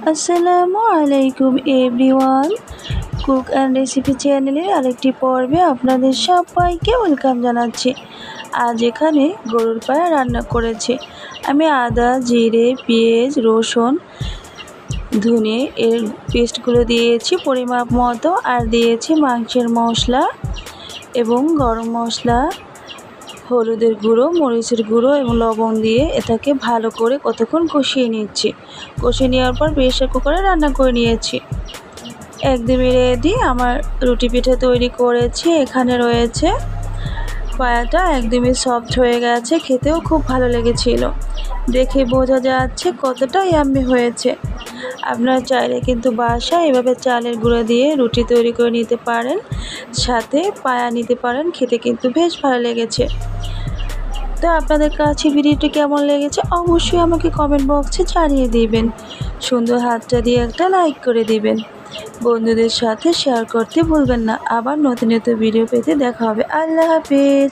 আসসালামু আলাইকুম everyone. Cook and recipe চ্যানেলের আরেকটি পর্বে আপনাদের সবাইকে ওয়েলকাম জানাচ্ছি। আজ এখানে গরুর পায়া রান্না করেছি। আমি আদা, জিরে, পেঁয়াজ, রসুন, ধনে এর পেস্টগুলো দিয়েছি পরিমাপ মতো, আর দিয়েছি মাংসের মশলা এবং গরম মশলা, হলুদের গুঁড়ো, মরিচের গুঁড়ো এবং লবণ দিয়ে এটাকে ভালো করে কতক্ষণ কষিয়ে নিচ্ছি। কষিয়ে নেওয়ার পর প্রেসার কুকারে রান্না করে নিয়েছি। একদমই রেডি আমার রুটি পিঠা তৈরি করেছি। এখানে রয়েছে পায়াটা একদমই সফট হয়ে গেছে, খেতেও খুব ভালো লেগেছিল। দেখে বোঝা যাচ্ছে কতটা ইয়াম্মি হয়েছে। আপনারা চাইলে কিন্তু বাসায় এভাবে চালের গুঁড়ো দিয়ে রুটি তৈরি করে নিতে পারেন, সাথে পায়া নিতে পারেন। খেতে কিন্তু বেশ ভালো লেগেছে। তো আপনাদের কাছে ভিডিওটি কেমন লেগেছে অবশ্যই আমাকে কমেন্ট বক্সে জানিয়ে দিবেন। সুন্দর হাতটা দিয়ে একটা লাইক করে দিবেন। বন্ধুদের সাথে শেয়ার করতে ভুলবেন না। আবার নতুন নতুন ভিডিও পেতে দেখা হবে। আল্লাহ হাফেজ।